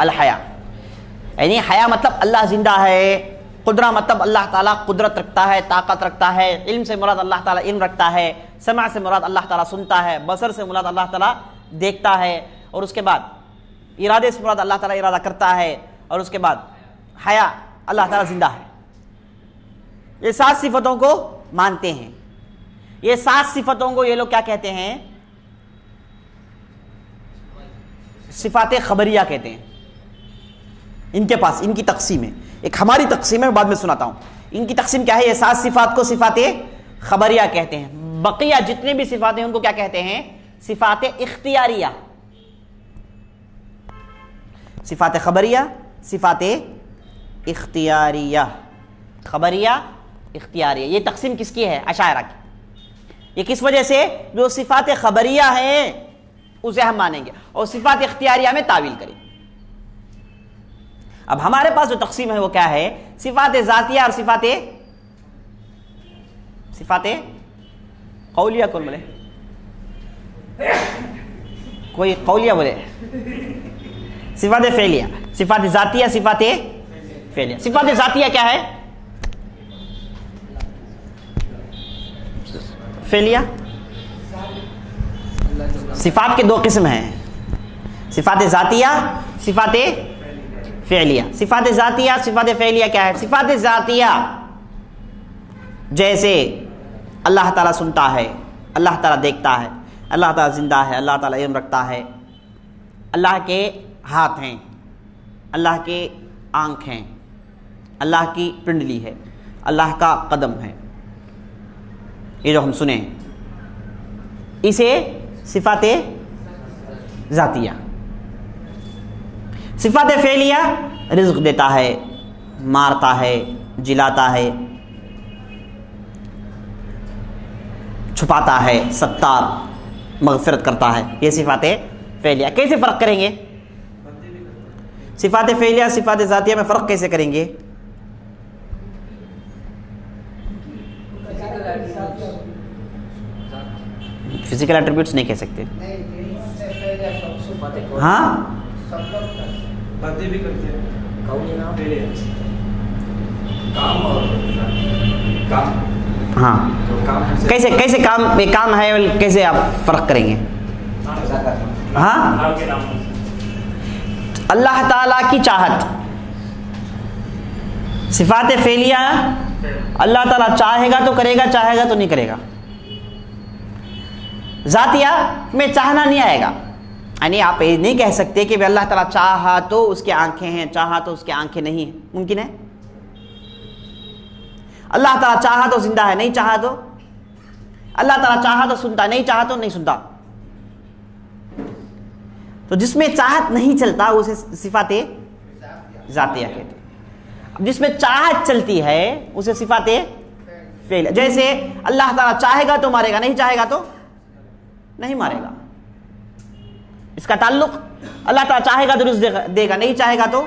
الحیا، یعنی حیا مطلب اللہ زندہ ہے، قدرہ مطلب اللہ تعالیٰ قدرت رکھتا ہے، طاقت رکھتا ہے، علم سے مراد اللہ تعالیٰ علم رکھتا ہے، سمع سے مراد اللہ تعالیٰ سنتا ہے، بصر سے مراد اللہ تعالیٰ دیکھتا ہے، اور اس کے بعد ارادے سے مراد اللہ تعالیٰ ارادہ کرتا ہے، اور اس کے بعد حیا اللہ تعالیٰ زندہ ہے۔ یہ 7 صفتوں کو مانتے ہیں۔ یہ 7 صفتوں کو یہ لوگ کیا کہتے ہیں؟ صفات خبریہ کہتے ہیں۔ ان کے پاس ان کی تقسیم ہے، ایک ہماری تقسیم ہے، بعد میں سناتا ہوں۔ ان کی تقسیم کیا ہے؟ یہ 7 صفات کو صفات خبریہ کہتے ہیں۔ بقیہ جتنے بھی صفات ہیں ان کو کیا کہتے ہیں؟ صفات اختیاریہ۔ صفات خبریہ، صفات اختیاریہ، خبریہ اختیاریہ۔ یہ تقسیم کس کی ہے؟ اشاعرہ کی۔ یہ کس وجہ سے؟ جو صفات خبریہ ہیں اسے ہم مانیں گے اور صفات اختیاریہ میں تعویل کریں گے۔ اب ہمارے پاس جو تقسیم ہے وہ کیا ہے؟ صفات ذاتیہ اور صفات قولیہ۔ کون بولے؟ کوئی قولیہ بولے؟ صفات فعلیہ، صفات ذاتیہ، صفات فعلیہ۔ صفات ذاتیہ کیا ہے؟ فعلیہ صفات کے 2 قسم ہیں، صفات ذاتیہ، صفات فعلیہ۔ صفات ذاتیہ، صفات فعلیہ کیا ہے؟ صفات ذاتیہ جیسے اللہ تعالیٰ سنتا ہے، اللہ تعالیٰ دیکھتا ہے، اللہ تعالیٰ زندہ ہے، اللہ تعالیٰ علم رکھتا ہے، اللہ کے ہاتھ ہیں، اللہ کے آنکھ ہیں، اللہ کی پنڈلی ہے، اللہ کا قدم ہے، یہ جو ہم سنیں اسے صفات ذاتیہ۔ صفات فعلیہ رزق دیتا ہے، مارتا ہے، جلاتا ہے، چھپاتا ہے، ستار، مغفرت کرتا ہے، یہ صفات فعلیہ۔ کیسے فرق کریں گے؟ صفات فعلیہ صفات ذاتیہ میں فرق کیسے کریں گے؟ فزیکل ایٹریبیوٹس نہیں کہہ سکتے۔ ہاں ہاں کیسے کام ہے، کیسے آپ فرق کریں گے؟ ہاں اللہ تعالیٰ کی چاہت، صفات فعلیہ اللہ تعالیٰ چاہے گا تو کرے گا، چاہے گا تو نہیں کرے گا۔ ذاتیہ میں چاہنا نہیں آئے گا، یعنی آپ یہ نہیں کہہ سکتے کہ اللہ تعالیٰ چاہا تو اس کے آنکھیں ہیں، چاہا تو اس کے آنکھیں نہیں ہیں۔ ممکن ہے؟ اللہ تعالیٰ چاہا تو زندہ ہے، نہیں چاہا تو؟ اللہ تعالیٰ چاہا تو سنتا، نہیں چاہا تو نہیں سنتا۔ تو جس میں چاہت نہیں چلتا اسے صفات ذاتیہ کہتے ہیں۔ اب جس میں چاہت چلتی ہے اسے صفات فعلیہ۔ جیسے اللہ تعالیٰ چاہے گا تو مارے گا، نہیں چاہے گا تو نہیں مارے گا۔ اس کا تعلق اللہ تعالیٰ چاہے گا تو رزق دے گا، نہیں چاہے گا تو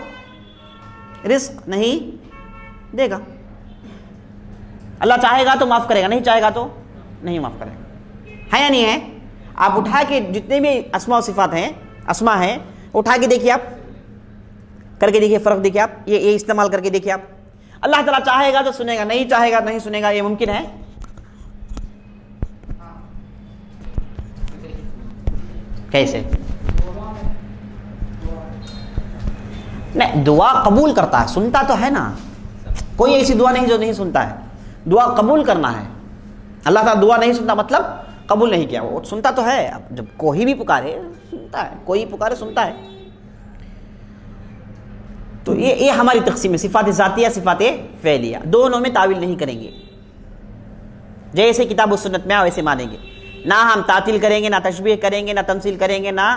رزق نہیں دے گا۔ اللہ چاہے گا تو معاف کرے گا، نہیں چاہے گا تو نہیں معاف کرے گا۔ ہے یا نہیں ہے؟ آپ اٹھا کے جتنے بھی اسماء و صفات ہیں، اسماء ہیں، اٹھا کے دیکھیے، آپ کر کے دیکھیے، فرق دیکھیے، آپ یہ استعمال کر کے دیکھیے۔ آپ اللہ تعالیٰ چاہے گا تو سنے گا، نہیں چاہے گا نہیں سنے گا، یہ ممکن ہے؟ کیسے؟ نہیں، دعا قبول کرتا ہے، سنتا تو ہے نا۔ کوئی ایسی دعا نہیں جو نہیں سنتا ہے، دعا قبول کرنا ہے۔ اللہ تعالیٰ دعا نہیں سنتا مطلب قبول نہیں کیا، وہ سنتا تو ہے۔ اب جب کوئی بھی پکارے سنتا ہے، کوئی پکارے سنتا ہے۔ تو یہ ہماری تقسیم ہے، صفات ذاتیہ صفات فعلیہ، دونوں میں تعویل نہیں کریں گے۔ جیسے کتاب و سنت میں ویسے مانیں گے، نہ ہم تعطیل کریں گے، نہ تشبیہ کریں گے، نہ تمثیل کریں گے، نہ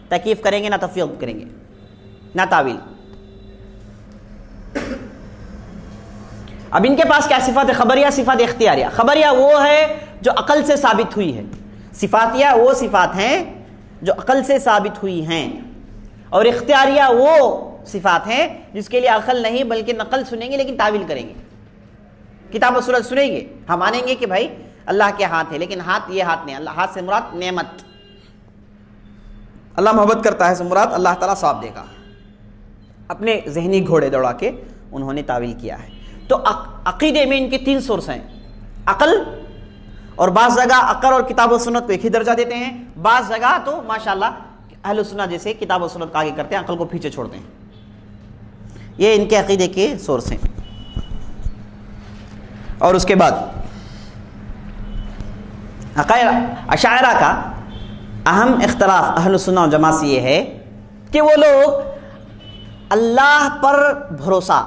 تکییف کریں گے، نہ تفویض کریں گے، نہ تعویل۔ اب ان کے پاس کیا صفات خبریہ صفات اختیاریہ۔ خبریہ وہ ہے جو عقل سے ثابت ہوئی ہے، صفاتیہ وہ صفات ہیں جو عقل سے ثابت ہوئی ہیں، اور اختیاریہ وہ صفات ہیں جس کے لیے عقل نہیں بلکہ نقل سنیں گے لیکن تعویل کریں گے۔ کتاب و سنت سنیں گے، ہم مانیں گے کہ بھائی اللہ کے ہاتھ ہے، لیکن ہاتھ یہ ہاتھ نہیں، اللہ ہاتھ سے مراد نعمت، اللہ محبت کرتا ہے سے مراد اللہ تعالیٰ ثواب دے گا۔ اپنے ذہنی گھوڑے دوڑا کے انہوں نے تعویل کیا ہے۔ تو عقیدے میں ان کے 3 سورس ہیں، عقل، اور بعض جگہ عقل اور کتاب و سنت کو ایک ہی درجہ دیتے ہیں، بعض جگہ تو ماشاءاللہ اہل سنت جیسے کتاب و سنت کو آگے کرتے ہیں، عقل کو پیچھے چھوڑتے ہیں۔ یہ ان کے عقیدے کے سورس ہیں۔ اور اس کے بعد اشاعرہ کا اہم اختلاف اہل سنت و جماعت سے یہ ہے کہ وہ لوگ اللہ پر بھروسہ،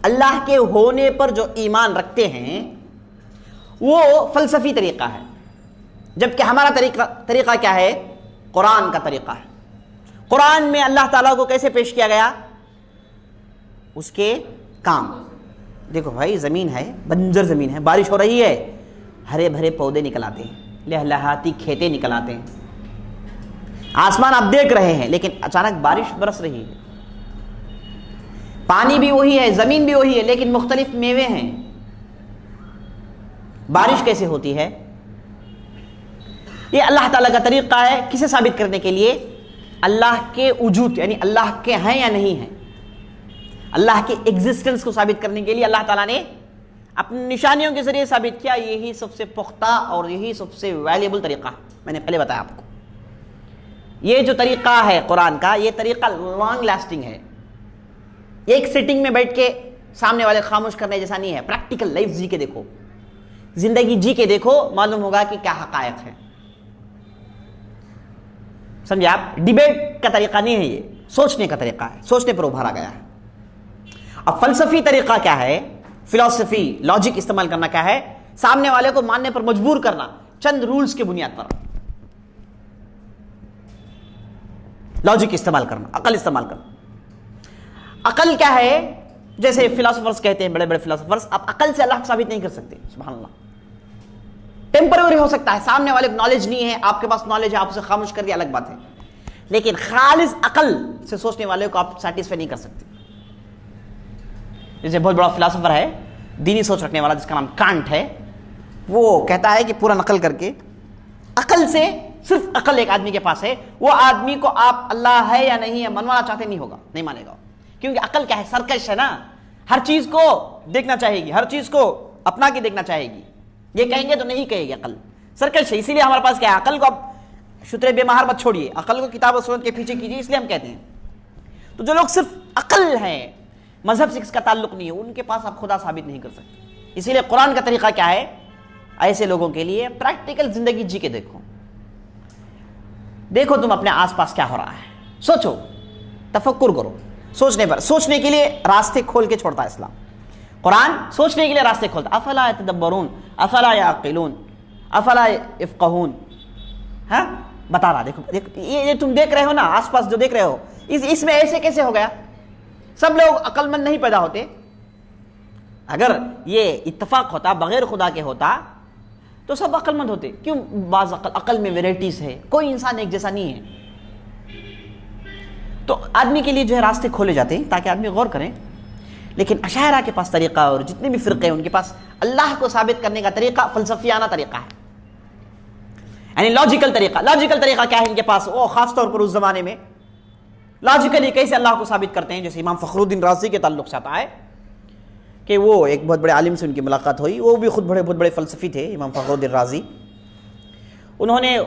اللہ کے ہونے پر جو ایمان رکھتے ہیں وہ فلسفی طریقہ ہے، جبکہ ہمارا طریقہ کیا ہے؟ قرآن کا طریقہ ہے۔ قرآن میں اللہ تعالیٰ کو کیسے پیش کیا گیا؟ اس کے کام۔ دیکھو بھائی، زمین ہے، بنجر زمین ہے، بارش ہو رہی ہے، ہرے بھرے پودے نکل آتے ہیں، لہلہاتی کھیتیں نکل آتے ہیں، آسمان آپ دیکھ رہے ہیں، لیکن اچانک بارش برس رہی ہے، پانی بھی وہی ہے، زمین بھی وہی ہے، لیکن مختلف میوے ہیں۔ بارش کیسے ہوتی ہے؟ یہ اللہ تعالیٰ کا طریقہ ہے۔ کسے ثابت کرنے کے لیے؟ اللہ کے وجود، یعنی اللہ کے ہیں یا نہیں ہیں، اللہ کے ایگزسٹنس کو ثابت کرنے کے لیے اللہ تعالیٰ نے اپنی نشانیوں کے ذریعے ثابت کیا۔ یہی سب سے پختہ اور یہی سب سے ویلیبل طریقہ ہے۔ میں نے پہلے بتایا آپ کو، یہ جو طریقہ ہے قرآن کا، یہ طریقہ لانگ لاسٹنگ ہے۔ ایک سیٹنگ میں بیٹھ کے سامنے والے خاموش کرنے جیسا نہیں ہے۔ پریکٹیکل لائف جی کے دیکھو، زندگی جی کے دیکھو، معلوم ہوگا کہ کیا حقائق ہے۔ سمجھے آپ؟ ڈیبیٹ کا طریقہ نہیں ہے، یہ سوچنے کا طریقہ ہے، سوچنے پر ابھارا گیا ہے۔ اب فلسفی طریقہ کیا ہے؟ فلسفی لاجک استعمال کرنا کیا ہے؟ سامنے والے کو ماننے پر مجبور کرنا چند رولز کے بنیاد پر، لاجک استعمال کرنا، عقل استعمال کرنا۔ عقل کیا ہے؟ جیسے فلاسفرز کہتے ہیں، بڑے بڑے فلاسفرز، آپ عقل سے اللہ کو ثابت نہیں کر سکتے۔ سبحان اللہ، ٹیمپروری ہو سکتا ہے، سامنے والے کو نالج نہیں ہے، آپ کے پاس نالج ہے، آپ اسے خاموش کر دیا، الگ بات ہے، لیکن خالص عقل سے سوچنے والے کو آپ سیٹسفائی نہیں کر سکتے۔ جیسے بہت بڑا فلاسفر ہے، دینی سوچ رکھنے والا، جس کا نام کانٹ ہے، وہ کہتا ہے کہ پورا نقل کر کے عقل سے، صرف عقل ایک آدمی کے پاس ہے، وہ آدمی کو آپ اللہ ہے یا نہیں ہے منوانا چاہتے نہیں ہوگا، نہیں مانے گا، کیونکہ عقل کیا ہے؟ سرکش ہے نا، ہر چیز کو دیکھنا چاہے گی، ہر چیز کو اپنا کے دیکھنا چاہے گی، یہ کہیں گے تو نہیں کہے گی، عقل سرکش ہے۔ اسی لیے ہمارے پاس کیا ہے؟ عقل کو اب شترے بے مہار مت چھوڑیے، عقل کو کتاب و سنت کے پیچھے کیجیے، اس لیے ہم کہتے ہیں۔ تو جو لوگ صرف عقل ہیں، مذہب سے اس کا تعلق نہیں ہے، ان کے پاس آپ خدا ثابت نہیں کر سکتے۔ اسی لیے قرآن کا طریقہ کیا ہے؟ ایسے لوگوں کے لیے پریکٹیکل زندگی جی کے دیکھو تم اپنے آس پاس کیا ہو رہا ہے، سوچو، تفکر کرو، سوچنے پر، سوچنے کے لیے راستے کھول کے چھوڑتا ہے اسلام۔ قرآن سوچنے کے لیے راستے کھولتا، افلا یتدبرون افلا یعقلون افلا یفقہون، ہاں بتا رہا، دیکھو یہ تم دیکھ رہے ہو نا، آس پاس جو دیکھ رہے ہو، اس میں ایسے کیسے ہو گیا؟ سب لوگ عقل مند نہیں پیدا ہوتے۔ اگر یہ اتفاق ہوتا، بغیر خدا کے ہوتا، تو سب عقل مند ہوتے۔ کیوں؟ بعض عقل میں ویرائٹیز ہے، کوئی انسان ایک جیسا نہیں ہے۔ تو آدمی کے لیے جو ہے راستے کھولے جاتے ہیں تاکہ آدمی غور کریں۔ لیکن اشاعرہ کے پاس طریقہ، اور جتنے بھی فرقے ہیں ان کے پاس اللہ کو ثابت کرنے کا طریقہ فلسفیانہ طریقہ ہے، یعنی لاجیکل طریقہ۔ لاجیکل طریقہ کیا ہے ان کے پاس؟ وہ خاص طور پر اس زمانے میں لاجیکلی کیسے اللہ کو ثابت کرتے ہیں۔ جیسے امام فخر الدین رازی کے تعلق سے آتا ہے کہ وہ ایک بہت بڑے عالم سے ان کی ملاقات ہوئی، وہ بھی خود بہت بڑے فلسفی تھے، امام فخر الدین رازی۔ انہوں نے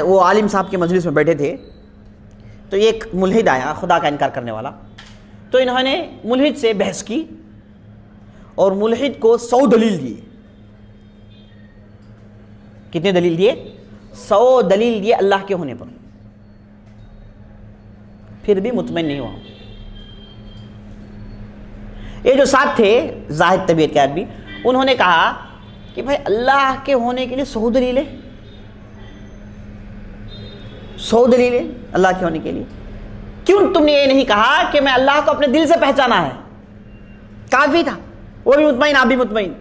وہ عالم صاحب کے مجلس میں بیٹھے تھے، تو ایک ملحد آیا، خدا کا انکار کرنے والا، تو انہوں نے ملحد سے بحث کی اور ملحد کو 100 دلیل دیے۔ کتنے دلیل دیے؟ 100 دلیل دیے اللہ کے ہونے پر، پھر بھی مطمئن نہیں ہوا۔ یہ جو ساتھ تھے زاہد طبیعت کے آدمی، انہوں نے کہا کہ بھائی اللہ کے ہونے کے لیے 100 دلیلیں، 100 دلیلیں اللہ کے ہونے کے لیے، کیوں تم نے یہ نہیں کہا کہ میں اللہ کو اپنے دل سے پہچانا ہے؟ کافی تھا، وہ بھی مطمئن، آپ بھی مطمئن۔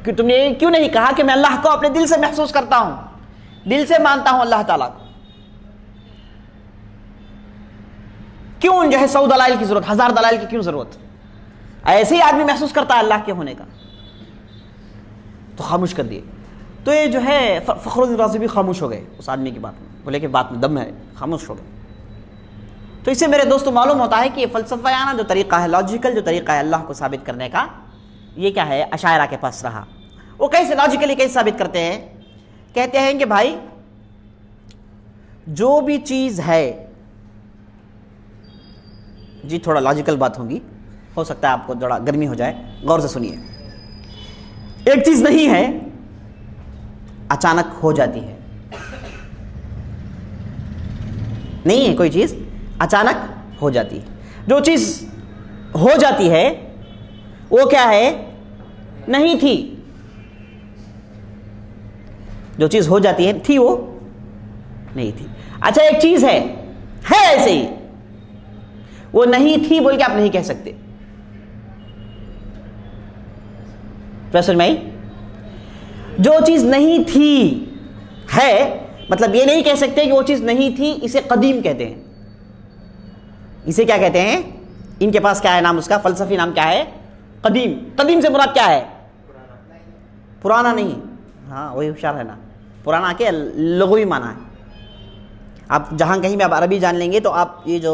کہ تم نے کیوں نہیں کہا کہ میں اللہ کو اپنے دل سے محسوس کرتا ہوں، دل سے مانتا ہوں اللہ تعالیٰ کو؟ کیوں جو ہے 100 دلائل کی ضرورت، 1000 دلائل کی کیوں ضرورت؟ ایسے ہی آدمی محسوس کرتا ہے اللہ کے ہونے کا، تو خاموش کر دیے۔ تو یہ جو ہے فخر الدین رازی بھی خاموش ہو گئے اس آدمی کی بات میں، بولے کہ بات میں دم ہے، خاموش ہو گئے. تو اس سے میرے دوستوں معلوم ہوتا ہے کہ یہ فلسفیانہ جو طریقہ ہے، لاجیکل جو طریقہ ہے اللہ کو ثابت کرنے کا، یہ کیا ہے؟ اشاعرہ کے پاس رہا. وہ کیسے لاجیکلی کیسے ثابت کرتے ہیں؟ کہتے ہیں کہ بھائی جو بھی چیز ہے، جی تھوڑا لاجیکل بات ہوگی، ہو سکتا ہے آپ کو تھوڑا گرمی ہو جائے، غور سے سنیے. ایک چیز نہیں ہے، اچانک ہو جاتی ہے. نہیں ہے کوئی چیز، اچانک ہو جاتی ہے. جو چیز ہو جاتی ہے وہ کیا ہے؟ نہیں تھی. جو چیز ہو جاتی ہے تھی، وہ نہیں تھی. اچھا ایک چیز ہے ایسے ہی، وہ نہیں تھی بول کے آپ نہیں کہہ سکتے. سمجھ میں آئی؟ جو چیز نہیں تھی ہے، مطلب یہ نہیں کہہ سکتے کہ وہ چیز نہیں تھی. اسے قدیم کہتے ہیں. اسے کیا کہتے ہیں؟ ان کے پاس کیا ہے نام اس کا؟ فلسفی نام کیا ہے؟ قدیم. قدیم سے مراد کیا ہے؟ پرانا نہیں. ہاں وہی ہوشیار ہے نا. پرانا کے لغوی معنی ہے. آپ جہاں کہیں بھی آپ عربی جان لیں گے تو آپ یہ جو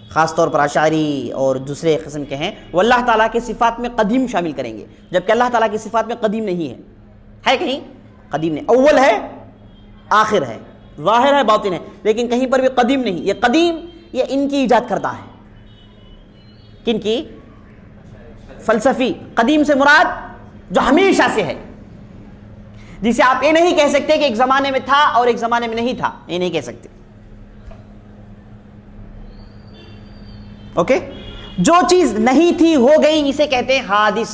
خاص طور پر اشعری اور دوسرے قسم کے ہیں، وہ اللہ تعالیٰ کی صفات میں قدیم شامل کریں گے، جبکہ اللہ تعالیٰ کی صفات میں قدیم نہیں ہے. ہے کہیں قدیم نہیں، اول ہے، آخر ہے، ظاہر ہے، باطن ہے، لیکن کہیں پر بھی قدیم نہیں. یہ قدیم یہ ان کی ایجاد کردہ ہے. کن کی؟ فلسفی. قدیم سے مراد جو ہمیشہ سے ہے، جسے آپ یہ نہیں کہہ سکتے کہ ایک زمانے میں تھا اور ایک زمانے میں نہیں تھا، یہ نہیں کہہ سکتے. اوکے. جو چیز نہیں تھی ہو گئی، اسے کہتے ہیں حادث.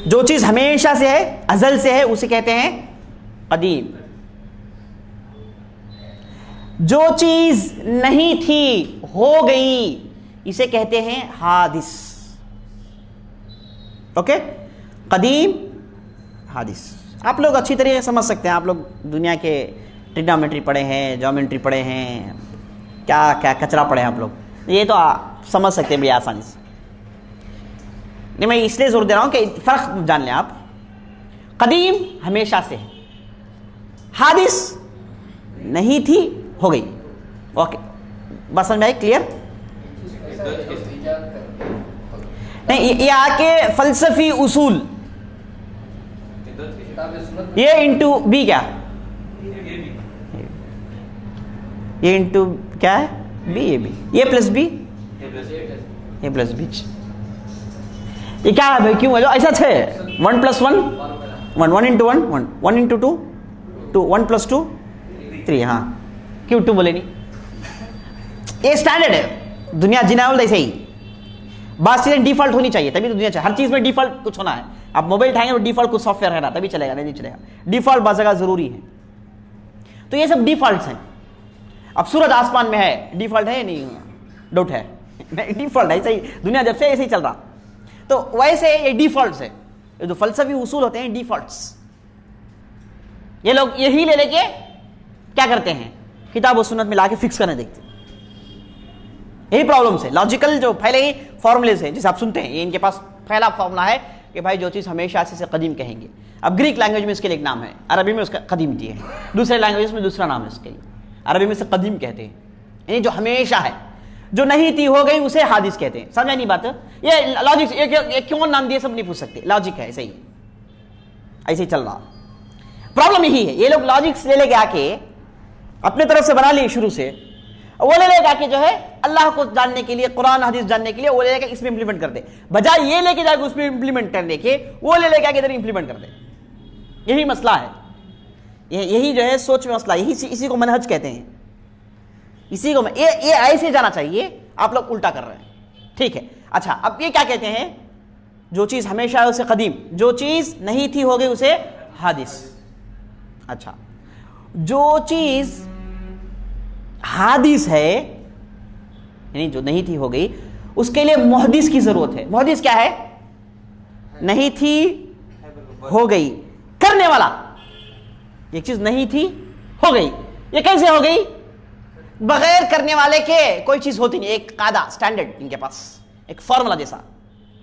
جو چیز ہمیشہ سے ہے، ازل سے ہے، اسے کہتے ہیں قدیم. جو چیز نہیں تھی ہو گئی، اسے کہتے ہیں حادث. اوکے. قدیم، حادث. آپ لوگ اچھی طریقے سے سمجھ سکتے ہیں. آپ لوگ دنیا کے ٹریگنومیٹری پڑھے ہیں، جیومیٹری پڑھے ہیں، کیا کیا کچرا پڑھے ہیں آپ لوگ. یہ تو سمجھ سکتے ہیں بڑی آسانی سے. نہیں میں اس لیے زور دے رہا ہوں کہ فرق جان لیں آپ. قدیم ہمیشہ سے ہے، حادث نہیں تھی ہو گئی. اوکے بس سمجھ میں آئی؟ کلیئر؟ نہیں یہ آ کے فلسفی اصول، یہ انٹو بی کیا؟ یہ انٹو کیا ہے؟ بی. یہ بی، یہ پلس بی، یہ پلس بی. یہ کیا ہے بھائی؟ کیوں ہے جو ایسا ہے؟ 1 + 1 1 1 × 1 1 1 × 2 2 1 + 2 3. ہاں کیوں 2 بولے نہیں؟ یہ اسٹینڈرڈ ہے دنیا جناب ایسے ہی. بات چیزیں ڈیفالٹ ہونی چاہیے تبھی تو دنیا چاہیے. ہر چیز میں ڈیفالٹ کچھ ہونا ہے. آپ موبائل اٹھائیں گے تو ڈیفالٹ کچھ سافٹ ویئر ہے نا، تبھی چلے گا، نہیں چلے گا. ڈیفالٹ بعض جگہ ضروری ہے. تو یہ سب ڈیفالٹس ہیں. اب سورج آسمان میں ہے، ڈیفالٹ ہے نہیں؟ ڈاؤٹ ہے. نہیں ڈیفالٹ ہے، ایسا ہی دنیا جب سے ایسے ہی چل رہا. تو ویسے یہ ڈیفالٹس ہے. یہ جو فلسفی اصول ہوتے ہیں ڈیفالٹس، یہ لوگ یہی لے کے کیا کرتے ہیں؟ کتاب و سنت میں لا کے فکس کرنے دیکھتے ہیں. یہی پرابلمس ہے. لاجیکل جو پہلے ہی فارمولیز ہیں جسے آپ سنتے ہیں، یہ ان کے پاس پہلا فارمولا ہے کہ بھائی جو چیز ہمیشہ سے قدیم کہیں گے. اب گریک لینگویج میں اس کے لیے ایک نام ہے، عربی میں اس کا قدیم ہے. دوسرے لینگویج میں دوسرا نام ہے اس کے لیے. عربی میں سے قدیم کہتے ہیں، یعنی جو ہمیشہ ہے. جو نہیں تھی ہو گئی اسے حادث کہتے ہیں. سمجھا نہیں بات؟ یہ لاجک. یہ کیوں نام دیے سب نہیں پوچھ سکتے. لاجک ہے، ایسے ہی ایسے ہی چل رہا. پرابلم یہی ہے، یہ لوگ لاجکس لے کے آ کے اپنے طرف سے بنا لیے شروع سے. وہ لے کے آ کے جو ہے اللہ کو جاننے کے لیے، قرآن حدیث جاننے کے لیے وہ لے کے اس میں امپلیمنٹ کر دے، بجائے یہ لے کے جا کے اس میں امپلیمنٹ کرنے کے وہ لے کے آ کے ادھر امپلیمنٹ کر دے. یہی مسئلہ ہے. یہی جو ہے سوچ میں مسئلہ. اسی کو منہج کہتے ہیں. اسی کو یہ ایسے جانا چاہیے، آپ لوگ الٹا کر رہے ہیں. ٹھیک ہے. اچھا اب یہ کیا کہتے ہیں؟ جو چیز ہمیشہ ہے اسے قدیم، جو چیز نہیں تھی ہو گئی اسے حادث. اچھا جو چیز حادث ہے یعنی جو نہیں تھی ہو گئی، اس کے لیے محدث کی ضرورت ہے. محدث کیا ہے؟ نہیں تھی ہو گئی، کرنے والا. ایک چیز نہیں تھی ہو گئی، یہ کیسے ہو گئی؟ بغیر کرنے والے کے کوئی چیز ہوتی نہیں. ایک قاعدہ، اسٹینڈرڈ ان کے پاس، ایک فارمولا جیسا.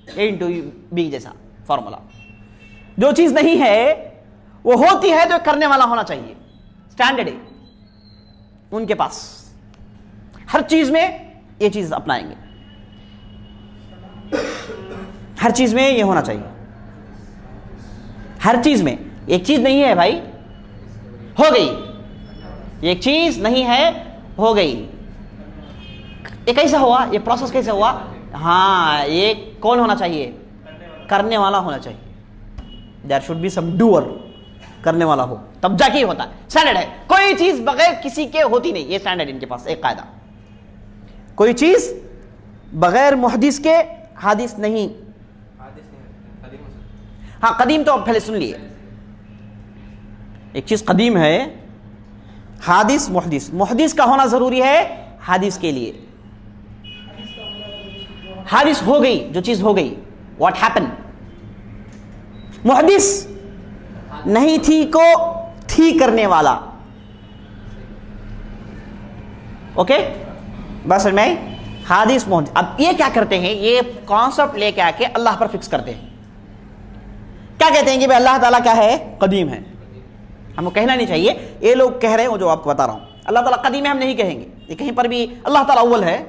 A into B جیسا فارمولا. جو چیز نہیں ہے وہ ہوتی ہے تو کرنے والا ہونا چاہیے. اسٹینڈرڈ ہے ان کے پاس, ہر چیز میں یہ چیز اپنائیں گے, ہر چیز میں یہ ہونا چاہیے. ہر چیز میں ایک چیز نہیں ہے بھائی, ہو گئی. ایک چیز نہیں ہے, ہو گئی. یہ کیسا ہوا, یہ پروسیس کیسے ہوا؟ ہاں, یہ کون ہونا چاہیے؟ کرنے والا ہونا چاہیے. There should be some doer, کرنے والا ہو تب جا کے ہی ہوتا ہے. اسٹینڈرڈ ہے, کوئی چیز بغیر کسی کے ہوتی نہیں. یہ اسٹینڈرڈ ان کے پاس ایک قاعدہ, کوئی چیز بغیر محدث کے حادث نہیں. ہاں قدیم تو پہلے سن لیے, ایک چیز قدیم ہے, حادث محدث. محدث کا ہونا ضروری ہے حادث کے لیے. حادث ہو گئی, جو چیز ہو گئی, واٹ ہیپن. محدث نہیں تھی کو تھی کرنے والا. اوکے بس میں حادث محدث. اب یہ کیا کرتے ہیں, یہ کانسیپٹ لے کے آ کے اللہ پر فکس کرتے ہیں. کیا کہتے ہیں کہ بھائی اللہ تعالیٰ کیا ہے؟ قدیم ہے. ہم کو کہنا نہیں چاہیے, یہ لوگ کہہ رہے ہیں, وہ جو آپ کو بتا رہا ہوں. اللہ تعالیٰ قدیم ہے ہم نہیں کہیں گے. یہ کہیں پر بھی اللہ تعالیٰ اول ہے,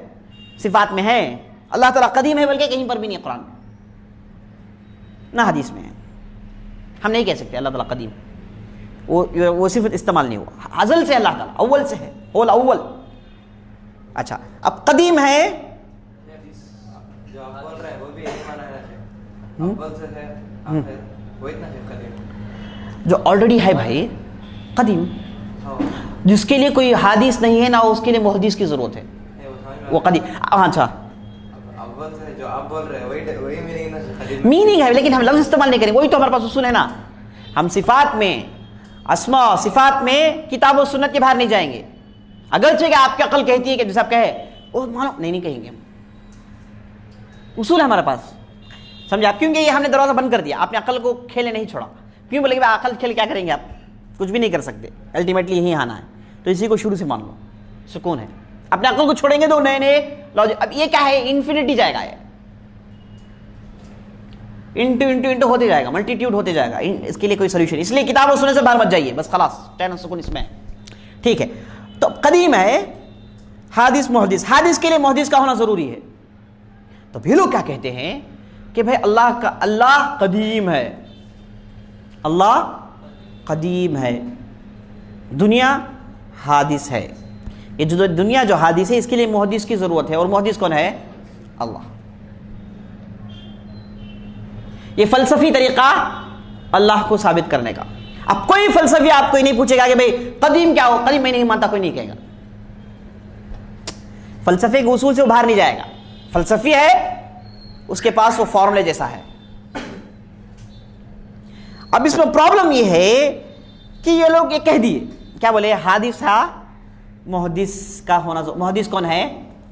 صفات میں ہے. اللہ تعالیٰ قدیم ہے بلکہ کہیں پر بھی نہیں, قرآن نہ حدیث میں ہے. ہم نہیں کہہ سکتے اللہ تعالیٰ قدیم. وہ صفت استعمال نہیں ہوا. ازل سے اللہ تعالیٰ اول سے ہے, اول اول. اچھا اب قدیم ہے, جو آلریڈی ہے بھائی قدیم, جس کے لیے کوئی حادث نہیں ہے نہ اس کے لیے محدث کی ضرورت ہے, وہ قدیم. اچھا میننگ ہے لیکن ہم لفظ استعمال نہیں کریں. وہی تو ہمارے پاس اصول ہے نا, ہم صفات میں, اسماء صفات میں کتاب و سنت کے باہر نہیں جائیں گے. اگرچہ کہ آپ کی عقل کہتی ہے کہ جیسا آپ کہے وہ مانو, نہیں کہیں گے. اصول ہے ہمارے پاس, سمجھا؟ کیونکہ یہ ہم نے دروازہ بند کر دیا, آپ نے عقل کو کھیلے نہیں چھوڑا. کیوں بولے کہ عقل کھیل کیا کریں گے, آپ کچھ بھی نہیں کر سکتے. الٹیمیٹلی یہی آنا ہے, تو اسی کو شروع سے مان لو, سکون ہے. اپنے عقل کو چھوڑیں گے تو نئے نئے لاجک. اب یہ کیا ہے, انفینٹی جائے گا, یہ انٹو انٹو انٹو ہوتے جائے گا, ملٹیٹیوڈ ہوتے جائے گا. اس کے لیے کوئی سولوشن, اس لیے کتابوں سننے سے باہر مت جائیے, بس خلاص چین سکون اس میں. ٹھیک ہے, تو قدیم ہے, حادث محدث. حادث کے لیے محدث کا ہونا ضروری ہے. تو بھی لوگ کیا کہتے ہیں کہ بھائی اللہ قدیم ہے, اللہ قدیم ہے, دنیا حادث ہے. یہ جو دنیا جو حادث ہے اس کے لیے محدث کی ضرورت ہے, اور محدث کون ہے؟ اللہ. یہ فلسفی طریقہ اللہ کو ثابت کرنے کا. اب کوئی فلسفی آپ کو نہیں پوچھے گا کہ بھائی قدیم کیا ہو, قدیم میں نہیں مانتا, کوئی نہیں کہے گا. فلسفے کے اصول سے وہ باہر نہیں جائے گا. فلسفی ہے, اس کے پاس وہ فارمولے جیسا ہے. اب اس میں پرابلم یہ ہے کہ یہ لوگ یہ کہہ دیے, کیا بولے, حادث تھا, محدث کا ہونا. محدث کون ہے؟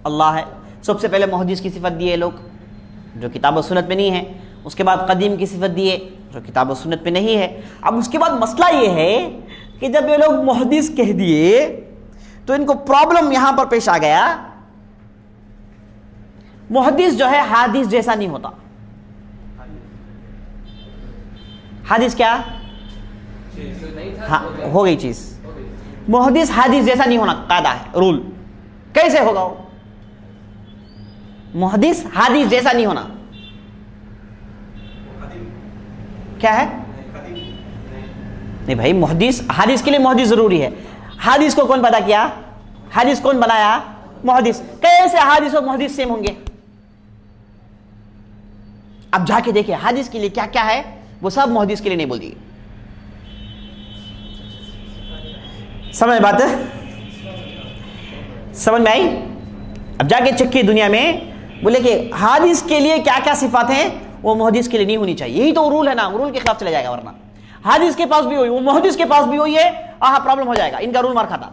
اللہ ہے. سب سے پہلے محدث کی صفت دیے لوگ جو کتاب و سنت میں نہیں ہے. اس کے بعد قدیم کی صفت دیے جو کتاب و سنت میں نہیں ہے. اب اس کے بعد مسئلہ یہ ہے کہ جب یہ لوگ محدث کہہ دیے تو ان کو پرابلم یہاں پر پیش آ گیا. محدث جو ہے حادث جیسا نہیں ہوتا. حادث کیا؟ ہاں ہو گئی چیز. محدث حادث جیسا نہیں ہونا, قاعدہ ہے, رول. کیسے ہوگا وہ؟ محدث حادث جیسا نہیں ہونا. کیا ہے؟ نہیں بھائی, محدث حادث کے لیے محدث ضروری ہے. حادث کو کون پیدا کیا؟ حادث کون بنایا؟ محدث. کیسے حادث اور محدث سیم ہوں گے؟ اب جا کے دیکھیں حادث کے لیے کیا کیا ہے, وہ سب محدث کے لیے نہیں بول دیے. سمجھ بات ہے, سمجھ میں آئی؟ اب جا کے چکی دنیا میں بولے کہ حادث کے لیے کیا کیا صفات ہیں, وہ محدث کے لیے نہیں ہونی چاہیے. یہی تو رول ہے نا, رول کے خلاف چلا جائے گا. ورنہ حادث کے پاس بھی ہوئی, وہ محدث کے پاس بھی ہوئی ہے, پرابلم ہو جائے گا, ان کا رول مار کھاتا.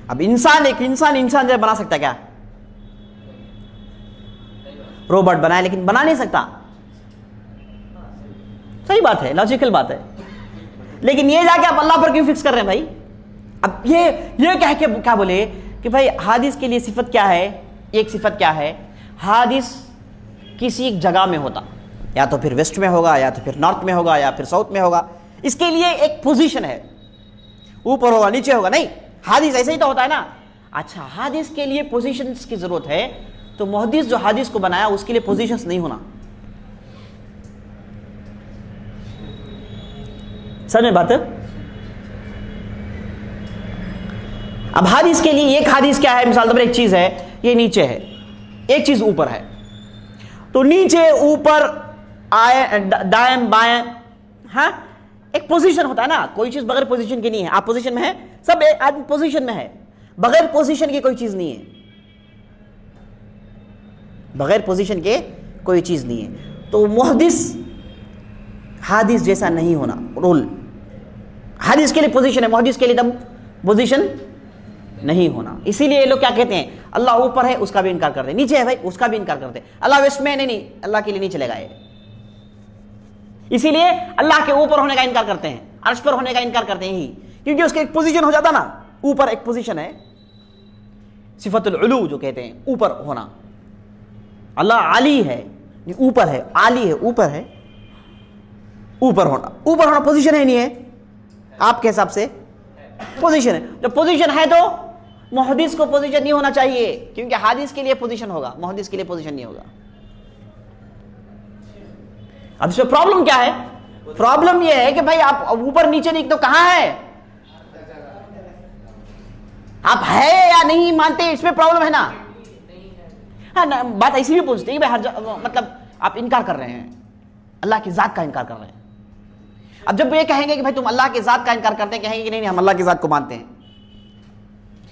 اب انسان, ایک انسان جو بنا سکتا ہے کیا؟ روبوٹ بنائے, لیکن بنا نہیں سکتا. صحیح بات ہے, لاجیکل بات ہے. لیکن یہ جا کے آپ اللہ پر کیوں فکس کر رہے ہیں بھائی؟ اب یہ کہہ کے کیا بولے کہ بھائی حادث کے لیے صفت کیا ہے؟ ایک صفت کیا ہے؟ حادث کسی ایک جگہ میں ہوتا، یا تو پھر ویسٹ میں ہوگا، یا تو پھر نارتھ میں ہوگا، یا پھر ساؤتھ میں ہوگا. اس کے لیے ایک پوزیشن ہے، اوپر ہوگا نیچے ہوگا نہیں. حادث ایسے ہی تو ہوتا ہے نا. اچھا حادث کے لیے پوزیشنز کی ضرورت ہے، تو محدث جو حادث کو بنایا اس کے لیے پوزیشنز نہیں ہونا. سمجھ میں بات؟ اب حادث کے لیے ایک حادث کیا ہے؟ مثال طور پر ایک چیز ہے یہ نیچے ہے، ایک چیز اوپر ہے، تو نیچے اوپر آئے دائیں بائیں، ہاں ایک پوزیشن ہوتا ہے نا. کوئی چیز بغیر پوزیشن کی نہیں ہے. آپ پوزیشن میں ہیں، سب آدمی پوزیشن میں ہے، بغیر پوزیشن کی کوئی چیز نہیں ہے. بغیر پوزیشن کے کوئی چیز نہیں ہے. تو محدث حادث جیسا نہیں ہونا رول. حادث کے لیے پوزیشن ہے، محدث کے لیے تب پوزیشن نہیں ہونا. اسی لیے یہ لوگ کیا کہتے ہیں؟ اللہ اوپر ہے اس کا بھی انکار کرتے ہیں، نیچے ہے بھائی اس کا بھی انکار کرتے ہیں. اللہ ویسٹ میں نہیں، اللہ کے لیے نہیں چلے گا یہ. اسی لیے اللہ کے اوپر ہونے کا انکار کرتے ہیں، عرش پر ہونے کا انکار کرتے ہیں ہی، کیونکہ اس کا ایک پوزیشن ہو جاتا نا. اوپر ایک پوزیشن ہے، صفت العلو جو کہتے ہیں، اوپر ہونا. اللہ عالی ہے، اوپر ہے، عالی ہے، اوپر ہے. اوپر ہونا پوزیشن ہے نہیں ہے؟ آپ کے حساب سے پوزیشن ہے. جب پوزیشن ہے تو محدث کو پوزیشن نہیں ہونا چاہیے، کیونکہ حادث کے لیے پوزیشن ہوگا، محدث کے لیے پوزیشن نہیں ہوگا. اب اس میں پرابلم کیا ہے؟ پرابلم یہ ہے کہ بھائی آپ اوپر نیچے نہیں تو کہاں ہے؟ آپ ہے یا نہیں مانتے، اس میں پرابلم ہے نا. ہاں بات ایسی بھی پوچھتے ہیں بھائی مطلب آپ انکار کر رہے ہیں، اللہ کی ذات کا انکار کر رہے ہیں. اب جب یہ کہیں گے کہ بھائی تم اللہ کی ذات کا انکار کرتے ہیں، کہیں گے کہ نہیں ہم اللہ کی ذات کو مانتے ہیں.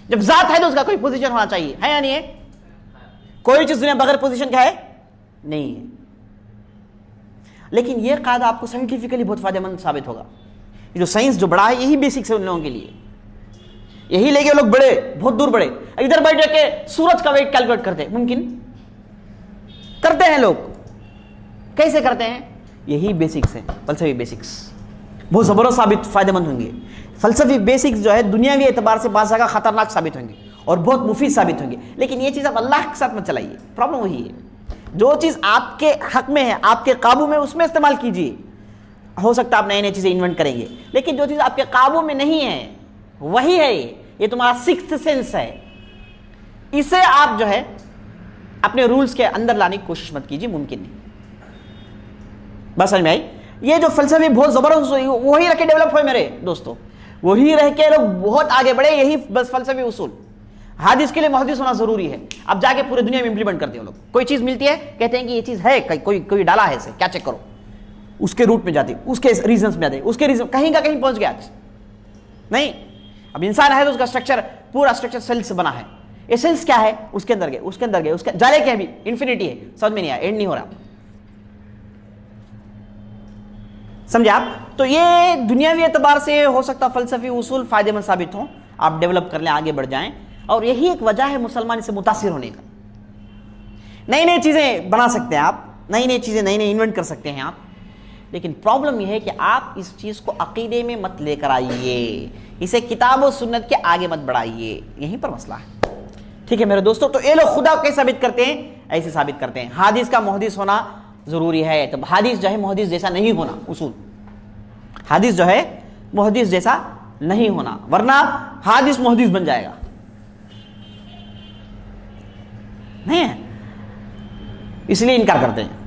جب ذات ہے تو اس کا کوئی پوزیشن ہونا چاہیے، ہے یا نہیں ہے؟ کوئی چیز دنیا بغیر پوزیشن کا ہے نہیں ہے. لیکن یہ قاعدہ آپ کو سائنٹیفکلی بہت فائدہ مند ثابت ہوگا. جو سائنس جو بڑا ہے یہی بیسکس ہے ان لوگوں کے لیے. یہی لے کے لوگ بڑے بہت دور بڑے ادھر بیٹھ کے سورج کا ویٹ کیلکولیٹ کرتے ہیں. ممکن کرتے ہیں لوگ. کیسے کرتے ہیں؟ یہی بیسکس ہیں، فلسفی بیسکس بہت زبردست ثابت فائدہ مند ہوں گے. فلسفی بیسکس جو ہے دنیاوی اعتبار سے بعض جگہ خطرناک ثابت ہوں گے اور بہت مفید ثابت ہوں گے. لیکن یہ چیز آپ اللہ کے ساتھ مت چلائیے. پرابلم وہی ہے، جو چیز آپ کے حق میں ہے، آپ کے قابو میں، اس میں استعمال کیجیے. ہو سکتا ہے آپ نئی نئی چیزیں انوینٹ کریں گے، لیکن جو چیز آپ کے قابو میں نہیں ہے وہی ہے. یہ تمہارا سکستھ سینس ہے، اسے آپ جو ہے اپنے رولز کے اندر لانے کی کوشش مت کیجیے، ممکن نہیں. بس سمجھ میں آئی؟ یہ جو فلسفے بہت زبردست وہی رہ کے ڈیولپ ہوئے میرے دوستوں، وہی رہ کے لوگ بہت آگے بڑھے. یہی بس فلسفی اصول. حادث کے لیے محدث ہونا ضروری ہے. اب جا کے پورے دنیا میں امپلیمنٹ کرتے ہیں لوگ. کوئی چیز ملتی ہے کہتے ہیں کہ یہ چیز ہے، کوئی ڈالا ہے اسے، کیا چیک کرو. اس کے روٹ میں جاتے، اس کے ریزنس میں جاتے، اس کے ریزن کہیں کا کہیں پہنچ گیا نہیں. اب انسان ہے تو اس کا اسٹرکچر پورا اسٹرکچر سیل سے بنا ہے. یہ سیلس کیا ہے؟ اس کے اندر گئے، اس کے اندر گئے، اس کے جا رہے کہیں بھی انفینٹی ہے، سمجھ میں نہیں آیا، اینڈ نہیں ہو رہا. سمجھے آپ؟ تو یہ دنیاوی اعتبار سے ہو سکتا فلسفی اصول فائدہ مند ثابت ہوں، آپ ڈیولپ کر لیں، آگے بڑھ جائیں. اور یہی ایک وجہ ہے مسلمان اس سے متاثر ہونے کا. نئی نئی چیزیں بنا سکتے ہیں آپ، نئی نئی چیزیں نئی نئی انوینٹ کر سکتے ہیں آپ. لیکن پرابلم یہ ہے کہ آپ اس چیز کو عقیدے میں مت لے کر آئیے، اسے کتاب و سنت کے آگے مت بڑھائیے. یہیں پر مسئلہ ہے. ٹھیک ہے میرے دوستوں؟ تو یہ لوگ خدا کو کیسے ثابت کرتے ہیں؟ ایسے ثابت کرتے ہیں حادث کا محدث ہونا ضروری ہے. تو حادث جو ہے محدث جیسا نہیں ہونا. اصول حادث جو ہے محدث جیسا نہیں ہونا، ورنہ حادث محدث بن جائے گا. نہیں ہے، اس لیے انکار کرتے ہیں.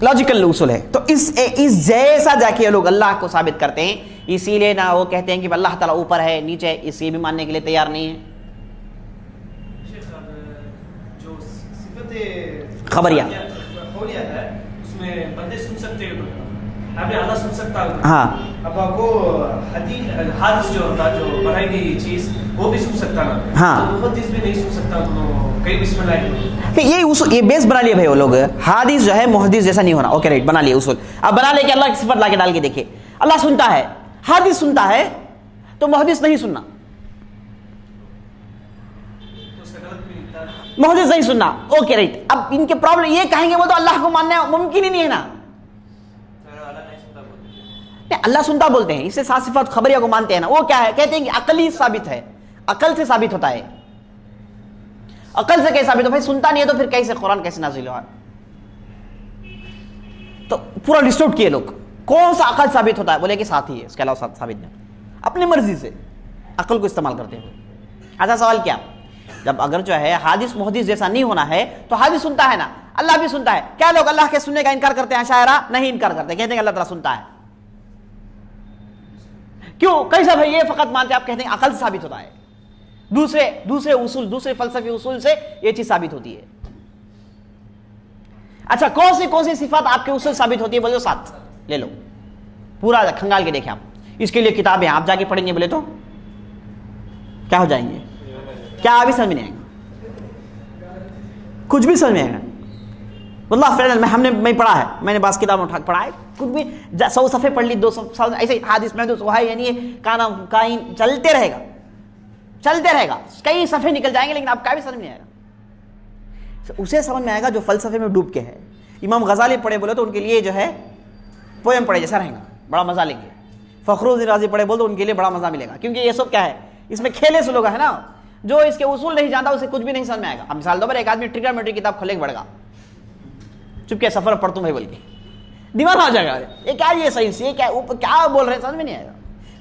لاجیکل اصول ہے. تو اس جیسا جا کے لوگ اللہ کو ثابت کرتے ہیں. اسی لیے نہ وہ کہتے ہیں کہ اللہ تعالیٰ اوپر ہے نیچے، اس یہ بھی ماننے کے لیے تیار نہیں ہے. خبریہ ہے اس میں بندے سن سکتے ہیں، اللہ سن سکتا ہے. ہاں اب آپ کو حادث جو ہوتا جو بنائی گئی چیز وہ بھی سن سکتا نا. ہاں محدث بھی نہیں سن سکتا، تو کئی بسم اللہ یہ بیس بنا لیے بھائی وہ لوگ. حادث جو ہے محدث جیسا نہیں ہونا. اوکے رائٹ، بنا لیے اصول. اب بنا لے کہ اللہ کی صفت لا کے ڈال کے دیکھے. اللہ سنتا ہے، حادث سنتا ہے، تو محدث نہیں سننا، محدث نہیں سننا. Okay right. اب ان کے پرابلم یہ کہیں گے وہ تو اللہ کو ماننا ممکن ہی نہیں ہے نا. اللہ سنتا بولتے ہیں، اس سے سات صفات خبریہ کو مانتے ہیں نا. وہ کیا ہے؟ کہتے ہیں کہ عقلی ثابت ہے، عقل سے ثابت ہوتا ہے. عقل سے کیسے ثابت ہو؟ بھائی سنتا نہیں ہے تو پھر کیسے قرآن کیسے نازل ہوا؟ تو پورا لسٹ آؤٹ کیے لوگ، کون سا عقل ثابت ہوتا ہے؟ بولے کہ ساتھ ہی ہے، اس کے علاوہ ثابت نہیں، اپنی مرضی سے عقل کو استعمال کرتے ہوئے۔ ایسا سوال کیا؟ جب اگر جو ہے حادث محدث جیسا نہیں ہونا ہے تو حادث سنتا ہے نا، اللہ بھی سنتا ہے۔ کیا لوگ اللہ کے سننے کا انکار کرتے ہیں؟ شاعرہ نہیں انکار کرتے، کہتے ہیں کہ اللہ تعالیٰ سنتا ہے۔ کیوں؟ کیسا بھائی؟ یہ فقط مانتے آپ کہتے ہیں عقل سے ثابت ہوتا ہے، دوسرے اصول، دوسرے فلسفی اصول سے یہ چیز ثابت ہوتی ہے۔ اچھا کون سی صفات آپ کے اصول ثابت ہوتی ہے؟ بولے 7 لے لو، پورا کھنگال کے دیکھیں آپ، اس کے لیے کتابیں آپ جا کے پڑھیں گے بولے تو کیا ہو جائیں گے؟ کیا ابھی سمجھ نہیں آئے گا؟ کچھ بھی سمجھ میں آئے گا؟ واللہ فعلا میں پڑھا ہے، میں نے بعض کتابیں اٹھا پڑھا ہے، کچھ بھی 100 صفحے پڑھ لی، 200 ایسے حدیث محدث ہے، یعنی یہ کانا کائن چلتے رہے گا، کئی صفحے نکل جائیں گے لیکن آپ کا بھی سمجھ نہیں آئے گا۔ اسے سمجھ میں آئے گا جو فلسفے میں ڈوب کے ہے۔ امام غزالی پڑھے بولے تو ان کے لیے جو ہے پویم پڑھے جیسا رہے گا، بڑا مزہ لیں گے۔ فخر الدین رازی پڑھے بولے تو ان کے لیے بڑا مزہ ملے گا، کیونکہ یہ سب کیا ہے؟ اس میں کھیلے سے لوگ ہے نا، جو اس کے اصول نہیں جانتا اسے کچھ بھی نہیں سمجھ میں آئے گا۔ اب مثال دو، ایک آدمی ٹریگنومیٹری کتاب کھولے بڑھ گا، چپ کے سفر پڑھ تم بھائی بول کے دماغ آ جائے گا، یہ کیا، یہ صحیح سے کیا کیا بول رہے ہیں سمجھ میں نہیں آئے گا۔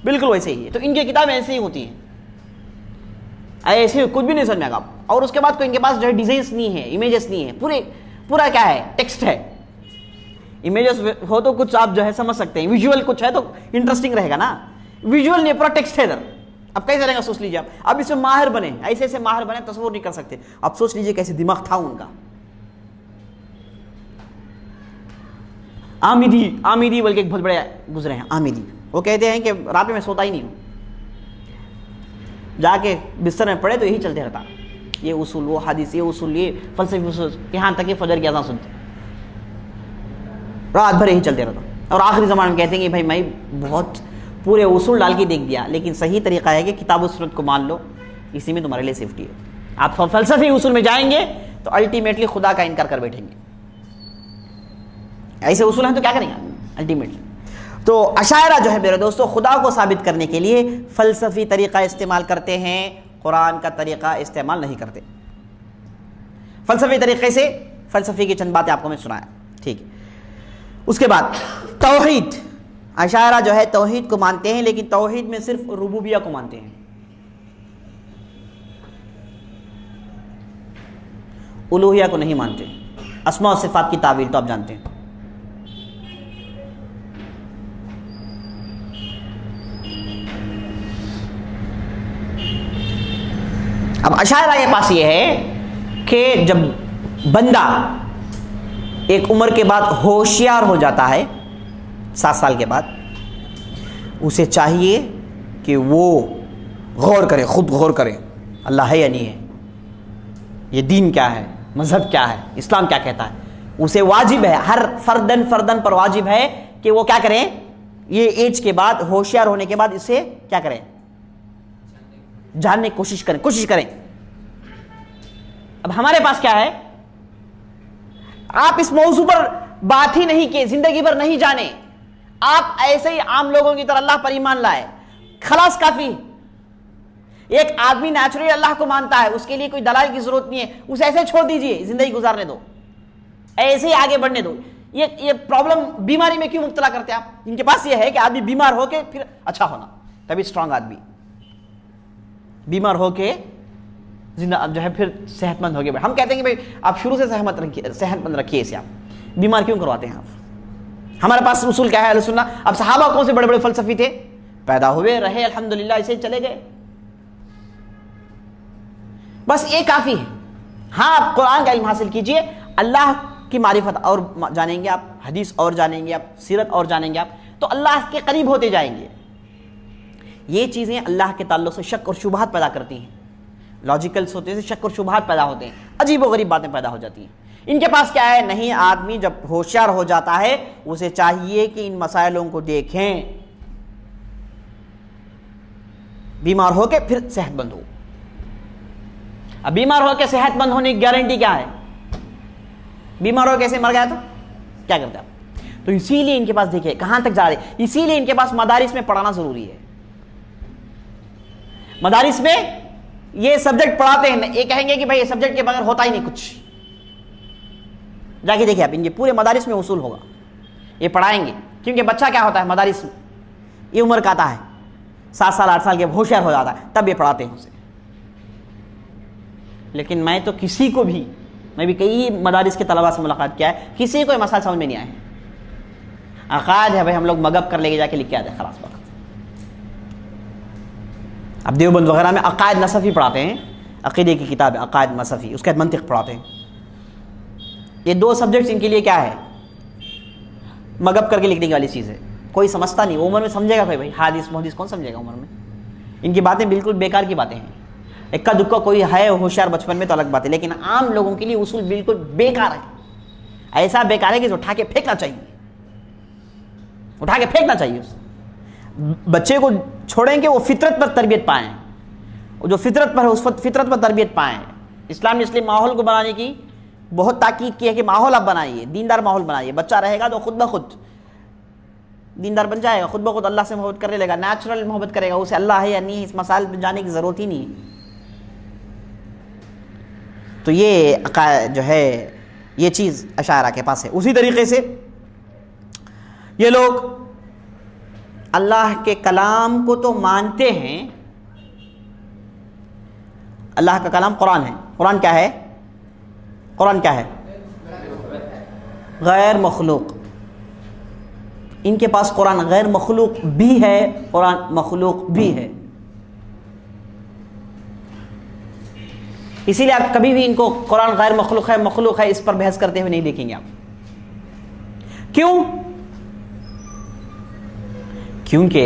بالکل ویسے ہی ہے، تو ان کی کتابیں ایسے ہی ہوتی ہیں، ایسے کچھ بھی نہیں سمجھ میں آئے گا۔ اور اس کے بعد کوئی ان کے پاس جو ہے ڈیزائنس نہیں ہے، امیجز نہیں ہے، پورا کیا ہے؟ ٹیکسٹ ہے۔ امیجز ہو تو کچھ آپ جو ہے سمجھ سکتے ہیں، ویژول کچھ ہے تو انٹرسٹنگ رہے گا نا، ویژول نہیں، پورا ٹیکسٹ ہے ادھر۔ اب کیسے رہے گا سوچ لیجیے آپ، اب اس میں ماہر بنے، ایسے ماہر بنے تصور نہیں کر سکتے۔ اب سوچ لیجیے کیسے دماغ تھا ان کا۔ آمیدی بلکہ ایک بہت بڑے گزرے ہیں، آمیدی، وہ کہتے ہیں کہ رات میں میں سوتا ہی نہیں ہوں، جا کے بستر میں پڑے تو یہی چلتے رہتا، یہ اصول، وہ حدیث، یہ اصول، یہ فلسفی اصول، یہاں تک کہ فجر کی اذان سنتے، رات بھر یہی چلتے رہتا۔ اور آخری زمانے میں کہتے ہیں کہ بھائی میں بہت پورے اصول ڈال کے دیکھ دیا، لیکن صحیح طریقہ ہے کہ کتاب و سنت کو مان لو، اسی میں تمہارے لیے سیفٹی ہے۔ آپ فلسفی اصول میں جائیں گے تو الٹیمیٹلی خدا کا انکار کر بیٹھیں گے، ایسے اصول ہیں تو کیا کریں گے الٹیمیٹلی۔ تو اشاعرہ جو ہے میرے دوستو خدا کو ثابت کرنے کے لیے فلسفی طریقہ استعمال کرتے ہیں، قرآن کا طریقہ استعمال نہیں کرتے۔ فلسفی طریقے سے فلسفی کی چند باتیں آپ کو میں سنایا، ٹھیک ہے۔ اس کے بعد توحید، اشاعرہ جو ہے توحید کو مانتے ہیں لیکن توحید میں صرف ربوبیہ کو مانتے ہیں، الوہیہ کو نہیں مانتے۔ اسماء و صفات کی تعویل تو آپ جانتے ہیں۔ اب اشاعرہ کے پاس یہ ہے کہ جب بندہ ایک عمر کے بعد ہوشیار ہو جاتا ہے، 7 سال کے بعد، اسے چاہیے کہ وہ غور کرے، خود غور کرے، اللہ ہے یا نہیں ہے، یہ دین کیا ہے، مذہب کیا ہے، اسلام کیا کہتا ہے۔ اسے واجب ہے، ہر فردن پر واجب ہے کہ وہ کیا کریں، یہ ایج کے بعد، ہوشیار ہونے کے بعد اسے کیا کریں، جاننے کی کوشش کریں۔ اب ہمارے پاس کیا ہے، آپ اس موضوع پر بات ہی نہیں کی، زندگی بھر نہیں جانے، آپ ایسے ہی عام لوگوں کی طرح اللہ پر ایمان لائے، خلاص کافی۔ ایک آدمی نیچرلی اللہ کو مانتا ہے، اس کے لیے کوئی دلائل کی ضرورت نہیں ہے، اسے ایسے چھوڑ دیجئے، زندگی گزارنے دو، ایسے ہی آگے بڑھنے دو۔ یہ پرابلم بیماری میں کیوں مبتلا کرتے ہیں آپ؟ ان کے پاس یہ ہے کہ آدمی بیمار ہو کے پھر اچھا ہونا، تبھی اسٹرانگ آدمی بیمار ہو کے زندہ جو ہے پھر صحت مند ہو گئے۔ ہم کہتے ہیں کہ بھائی آپ شروع سے صحت مند رکھیے اسے، آپ بیمار کیوں کرواتے ہیں آپ؟ ہمارے پاس اصول کیا ہے اہل سنت۔ اب صحابہ کون سے بڑے بڑے فلسفی تھے، پیدا ہوئے رہے الحمدللہ، ایسے ہی چلے گئے، بس یہ کافی ہے۔ ہاں آپ قرآن کا علم حاصل کیجئے، اللہ کی معرفت اور جانیں گے آپ، حدیث اور جانیں گے آپ، سیرت اور جانیں گے آپ، تو اللہ کے قریب ہوتے جائیں گے۔ یہ چیزیں اللہ کے تعلق سے شک اور شبہات پیدا کرتی ہیں، لاجیکل ہوتے ہیں، شک اور شبہات پیدا ہوتے ہیں، عجیب و غریب باتیں پیدا ہو جاتی ہیں۔ ان کے پاس کیا ہے، نہیں، آدمی جب ہوشیار ہو جاتا ہے اسے چاہیے کہ ان مسائلوں کو دیکھیں، بیمار ہو کے پھر صحت مند ہو۔ اب بیمار ہو کے صحت مند ہونے کی گارنٹی کیا ہے؟ بیمار ہو کیسے مر گیا تو کیا کرتے آپ؟ تو اسی لیے ان کے پاس دیکھیں کہاں تک جا رہے، اسی لیے ان کے پاس مدارس میں پڑھانا ضروری ہے۔ مدارس میں یہ سبجیکٹ پڑھاتے ہیں، یہ کہیں گے کہ بھائی یہ سبجیکٹ کے بغیر ہوتا ہی نہیں کچھ. جا کے دیکھیں آپ، ان کے پورے مدارس میں اصول ہوگا، یہ پڑھائیں گے. کیونکہ بچہ کیا ہوتا ہے مدارس میں، یہ عمر کا آتا ہے 7 سال 8 سال کے ہوشیار ہو جاتا ہے، تب یہ پڑھاتے ہیں اسے. لیکن میں تو کسی کو بھی، میں بھی کئی مدارس کے طلباء سے ملاقات کیا ہے، کسی کو یہ مسائل سمجھ میں نہیں آئے. عقائد ہے بھائی، ہم لوگ مگب کر لے کے جا کے لکھ کے آتے ہیں، خلاص بات. اب دیوبند وغیرہ میں عقائد نصفی پڑھاتے ہیں، عقیدے کی کتاب ہے عقائد نصفی، اس کے بعد منطق پڑھاتے ہیں. یہ 2 سبجیکٹس ان کے لیے کیا ہے، مگب کر کے لکھنے والی چیز ہے. کوئی سمجھتا نہیں، عمر میں سمجھے گا کوئی بھائی؟ حدیث محدث کون سمجھے گا عمر میں؟ ان کی باتیں بالکل بیکار کی باتیں ہیں. اکا دکا کوئی ہے ہوشیار بچپن میں تو الگ بات ہے، لیکن عام لوگوں کے لیے اصول بالکل بیکار ہے. ایسا بیکار ہے کہ اٹھا کے پھینکنا چاہیے، اٹھا کے پھینکنا چاہیے. بچے کو چھوڑیں کہ وہ فطرت پر تربیت پائیں، وہ جو فطرت پر ہے اس فطرت پر تربیت پائیں. اسلام نے اس لیے ماحول کو بنانے کی بہت تاکید کی ہے کہ ماحول آپ بنائیے، دیندار ماحول بنائیے. بچہ رہے گا تو خود بخود دیندار بن جائے گا، خود بخود اللہ سے محبت کرنے لگے گا، نیچرل محبت کرے گا. اسے اللہ ہے یا نہیں اس مسائل میں جانے کی ضرورت ہی نہیں. تو یہ جو ہے یہ چیز اشاعرہ کے پاس ہے. اسی طریقے سے یہ لوگ اللہ کے کلام کو تو مانتے ہیں. اللہ کا کلام قرآن ہے. قرآن کیا ہے؟ قرآن کیا ہے؟ غیر مخلوق. ان کے پاس قرآن غیر مخلوق بھی ہے، قرآن مخلوق بھی ہے. اسی لیے آپ کبھی بھی ان کو قرآن غیر مخلوق ہے مخلوق ہے اس پر بحث کرتے ہوئے نہیں دیکھیں گے آپ. کیوں؟ کیونکہ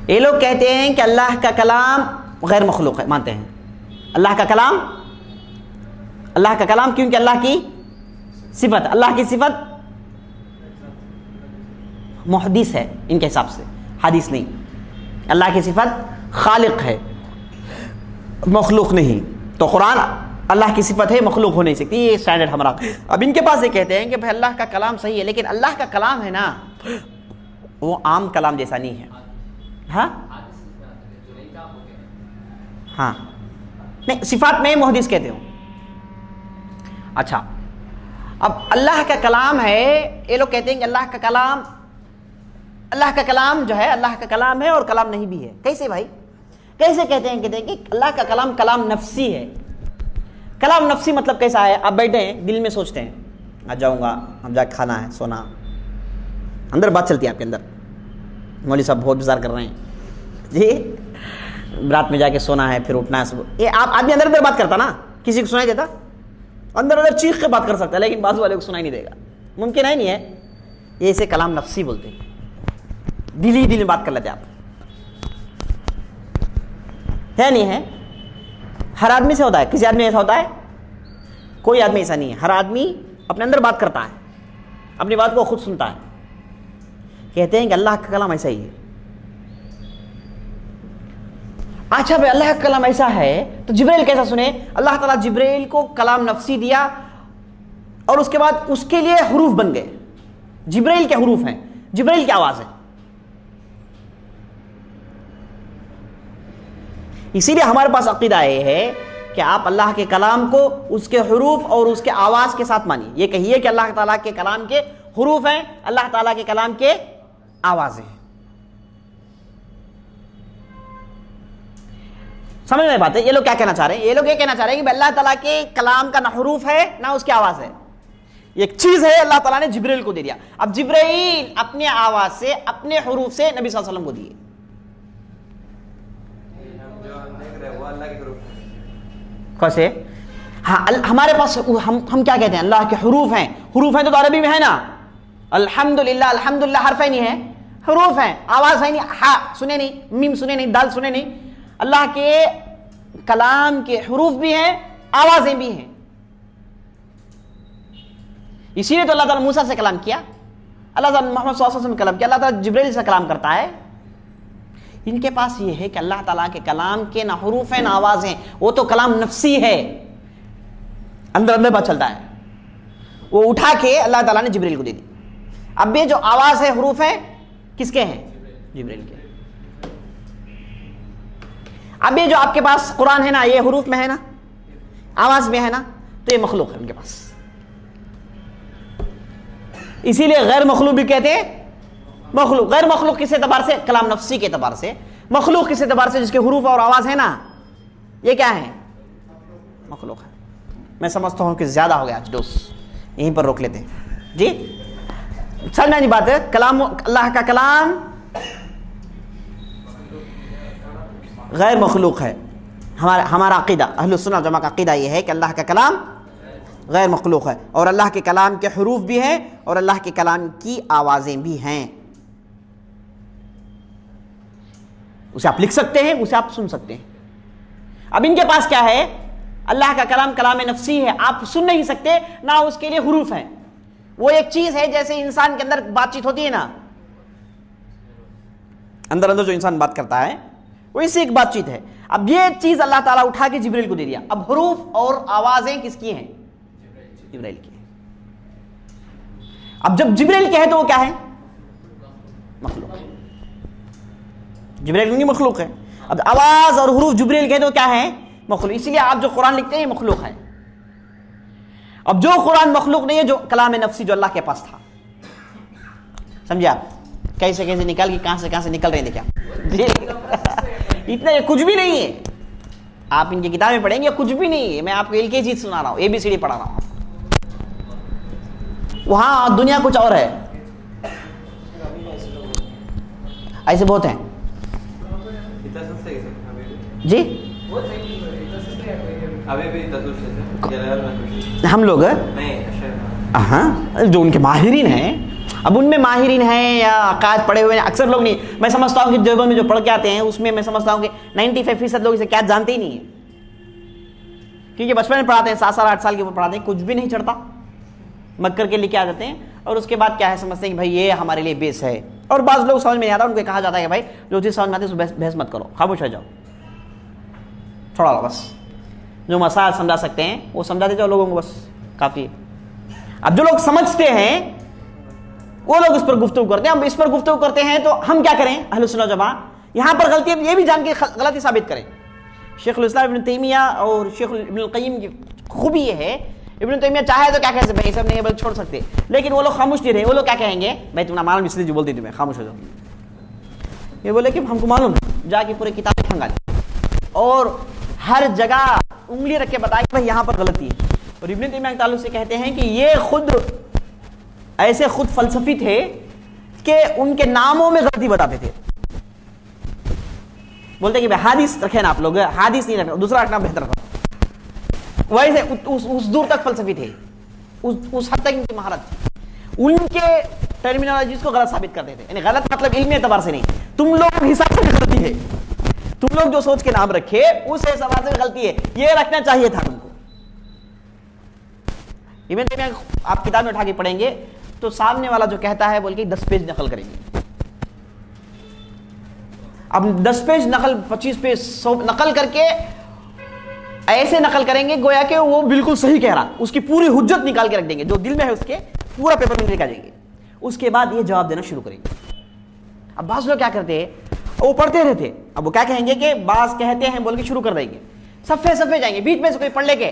یہ لوگ کہتے ہیں کہ اللہ کا کلام غیر مخلوق ہے، مانتے ہیں اللہ کا کلام کیونکہ اللہ کی صفت، اللہ کی صفت محدث ہے ان کے حساب سے، حدیث نہیں. اللہ کی صفت خالق ہے، مخلوق نہیں. تو قرآن اللہ کی صفت ہے، مخلوق ہو نہیں سکتی. یہ اسٹینڈرڈ ہمارا. اب ان کے پاس یہ کہتے ہیں کہ بھائی اللہ کا کلام صحیح ہے، لیکن اللہ کا کلام ہے نا وہ عام کلام جیسا نہیں ہے. ہاں نہیں، صفات میں محدث کہتے ہو. اچھا، اب اللہ کا کلام ہے، یہ لوگ کہتے ہیں کہ اللہ کا کلام جو ہے اللہ کا کلام ہے اور کلام نہیں بھی ہے. کیسے بھائی؟ کیسے کہتے ہیں کہ اللہ کا کلام نفسی ہے. کلام نفسی مطلب کیسا ہے؟ آپ بیٹھے ہیں دل میں سوچتے ہیں آ جاؤں گا، ہم جا کے کھانا ہے، سونا، اندر بات چلتی ہے آپ کے اندر، مولوی صاحب بہت بزار کر رہے ہیں جی، رات میں جا کے سونا ہے پھر اٹھنا ہے. یہ آپ آدمی اندر بات کرتا نا، کسی کو سنائی دیتا؟ اندر چیخ کے بات کر سکتا ہے لیکن بازو والے کو سنائی نہیں دے گا، ممکن ہے نہیں ہے. یہ اسے کلام نفسی بولتے ہیں. دل ہی دل میں بات کر لیتے آپ، ہے نہیں ہے؟ ہر آدمی سے ہوتا ہے. کسی آدمی ایسا ہوتا ہے؟ کوئی آدمی ایسا نہیں ہے. ہر آدمی اپنے اندر بات کرتا ہے، اپنی بات کو خود سنتا ہے. کہتے ہیں کہ اللہ کا کلام ایسا ہی ہے. اچھا بھائی اللہ کا کلام ایسا ہے تو جبریل کیسا سنے؟ اللہ تعالیٰ جبریل کو کلام نفسی دیا اور اس کے بعد اس کے لیے حروف بن گئے. جبریل کے حروف ہیں، جبریل کی آواز ہے. اسی لیے ہمارے پاس عقیدہ یہ ہے کہ آپ اللہ کے کلام کو اس کے حروف اور اس کے آواز کے ساتھ مانیے. یہ کہیے کہ اللہ تعالیٰ کے کلام کے حروف ہیں، اللہ تعالیٰ کے کلام کے آوازیں ہیں. سمجھ میں بات ہے؟ یہ لوگ کیا کہنا چاہ رہے ہیں؟ یہ لوگ یہ کہنا چاہ رہے ہیں کہ اللہ تعالیٰ کے کلام کا نہ حروف ہے نہ اس کی آواز ہے. ایک چیز ہے اللہ تعالیٰ نے جبریل کو دے دیا. اب جبریل اپنے آواز سے اپنے حروف سے نبی صلی اللہ علیہ وسلم کو دیے. کیسے؟ ہاں ہمارے پاس ہم کیا کہتے ہیں؟ اللہ کے حروف ہیں. حروف ہیں تو عربی میں ہے نا، الحمدللہ، الحمدللہ حرف نہیں ہے، حروف ہیں، آواز ہے نہیں، ہاں سنے نہیں، میم سنے نہیں، دال سنے نہیں. اللہ کے کلام کے حروف بھی ہیں، آوازیں بھی ہیں. اسی لیے تو اللہ تعالیٰ موسیٰ سے کلام کیا، اللہ تعالیٰ محمد صلی اللہ علیہ وسلم سے کلام کیا، اللہ تعالیٰ جبریل سے کلام کرتا ہے. ان کے پاس یہ ہے کہ اللہ تعالیٰ کے کلام کے نہ حروف ہیں نہ آواز ہیں، وہ تو کلام نفسی ہے، اندر اندر بات چلتا ہے. وہ اٹھا کے اللہ تعالیٰ نے جبریل کو دے دی. اب یہ جو آواز ہے، حروف ہیں، کس کے ہیں؟ جبریل کے. اب یہ جو آپ کے پاس قرآن ہے نا، یہ حروف میں ہے نا، آواز میں ہے نا، تو یہ مخلوق ہے ان کے پاس. اسی لیے غیر مخلوق بھی کہتے ہیں مخلوق. غیر مخلوق کس اعتبار سے؟ کلام نفسی کے اعتبار سے. مخلوق کس اعتبار سے؟ جس کے حروف اور آواز ہے نا، یہ کیا ہے؟ مخلوق ہے. میں سمجھتا ہوں کہ زیادہ ہو گیا آج ڈوس، یہیں پر روک لیتے ہیں جی. سمجھنا نہیں بات ہے. کلام اللہ کا کلام غیر مخلوق ہے. ہمارا عقیدہ اہل السنہ والجماعہ کا عقیدہ یہ ہے کہ اللہ کا کلام غیر مخلوق ہے، اور اللہ کے کلام کے حروف بھی ہیں اور اللہ کے کلام کی آوازیں بھی ہیں. اسے آپ لکھ سکتے ہیں، اسے آپ سن سکتے ہیں. اب ان کے پاس کیا ہے؟ اللہ کا کلام کلام نفسی ہے، آپ سن نہیں سکتے، نہ اس کے لیے حروف ہیں. وہ ایک چیز ہے جیسے انسان کے اندر بات چیت ہوتی ہے نا، اندر جو انسان بات کرتا ہے وہ اسی ایک بات چیت ہے. اب یہ چیز اللہ تعالیٰ اٹھا کے جبریل کو دے دیا. اب حروف اور آوازیں کس کی ہیں؟ جبریل کی. اب جب جبریل کے ہے تو وہ کیا ہے؟ مخلوق ہے. جبریل کی مخلوق ہے. اب آواز اور حروف جبریل کے تو کیا ہے؟ مخلوق. اسی لیے آپ جو قرآن لکھتے ہیں یہ مخلوق ہے. اب جو قرآن مخلوق نہیں ہے، جو کلام نفسی جو اللہ کے پاس تھا، سمجھے آپ؟ کیسے کیسے نکل کے کہاں سے نکل رہے ہیں دیکھا اتنا یہ کچھ بھی نہیں ہے. آپ ان کی کتابیں پڑھیں گے، کچھ بھی نہیں ہے. میں آپ کو LKG سنا رہا ہوں، ABCD پڑھا رہا ہوں. وہاں دنیا کچھ اور ہے. ایسے بہت ہیں جی. ہم لوگ ہاں جو ان کے ماہرین ہیں، اب ان میں ماہرین ہیں یا عقائد پڑھے ہوئے ہیں، اکثر لوگ نہیں. میں سمجھتا ہوں کہ دیوبند میں جو پڑھ کے آتے ہیں اس میں سمجھتا ہوں کہ 95% لوگ اسے کیا جانتے ہی نہیں ہیں، کیونکہ بچپن میں پڑھاتے ہیں، 7 سال 8 سال کے اوپر پڑھاتے ہیں، کچھ بھی نہیں چڑھتا، مک کر کے لے کے آ جاتے ہیں. اور اس کے بعد کیا ہے سمجھتے ہیں کہ بھائی یہ ہمارے لیے بیس ہے. اور بعض لوگ سمجھ میں نہیں آتا، ان کو کہا جاتا ہے کہ بھائی جو چیز سمجھ میں آتی ہے اس کو بحث مت کرو، خاموش ہو جاؤ، چھوڑا لو بس. جو مسائل سمجھا سکتے ہیں وہ سمجھاتے جاؤ لوگوں کو، بس کافی ہے. اب جو لوگ سمجھتے ہیں وہ لوگ اس پر گفتگو کرتے ہیں. ہم اس پر گفتگو کرتے ہیں تو ہم کیا کریں؟ اہل سنت جماعہ یہاں پر غلطی ہے یہ بھی جان کے غلطی ثابت کریں. شیخ الاسلام ابن تیمیہ اور شیخ ابن القیم کی خوبی یہ ہے، ابن تیمیہ چاہے تو کیا کہہ سکتے ہیں، سب نہیں بلکہ چھوڑ سکتے، لیکن وہ لوگ خاموش نہیں رہے. وہ لوگ کیا کہیں گے؟ بھائی تم نہ معلوم اس لیے جو بولتی تمہیں خاموش ہو جاؤ. یہ بولے کہ ہم کو معلوم ہے، جا کے پورے کتابیں کھنگا لیں اور ہر جگہ انگلی رکھ کے بتائیں کہ بھائی یہاں پر غلطی ہے. اور ابن تیمیہ کے تعلق سے کہتے ہیں کہ یہ خود ایسے خود فلسفی تھے کہ ان کے ناموں میں غلطی بتاتے تھے. بولتے کہ حادث رکھے نا آپ لوگ، حادث نہیں رکھنا، دوسرا رکھنا بہتر تھا. ویسے اس دور تک فلسفی تھے، اس حد تک ان کی مہارت تھی. ان کے ٹرمینالوجیز کو غلط ثابت کرتے تھے. یعنی غلط مطلب علمی اعتبار سے نہیں، تم لوگوں کے حساب سے غلطی ہے، تم لوگ جو سوچ کے نام رکھے اس اعتبار سے غلطی ہے، یہ رکھنا چاہیے تھا تم کو. ابن تیمیہ آپ کتاب میں اٹھا کے پڑھیں گے تو سامنے والا جو کہتا ہے بول کے 10 پیج نقل کریں گے. اب 10 پیج نقل 25 پیج 100 نقل کر کے ایسے نقل کریں گے گویا کہ وہ بالکل صحیح کہہ رہا، اس کی پوری حجت نکال کے رکھ دیں گے، جو دل میں ہے اس کے پورا پیپر میں لکھ جائیں گے. اس کے بعد یہ جواب دینا شروع کریں گے. اب بعض لوگ کیا کرتے ہیں، وہ پڑھتے رہتے، اب وہ کیا کہیں گے کہ بعض کہتے ہیں بول کے شروع کر دیں گے، صفحے جائیں گے، بیچ میں سے کوئی پڑھ لے کے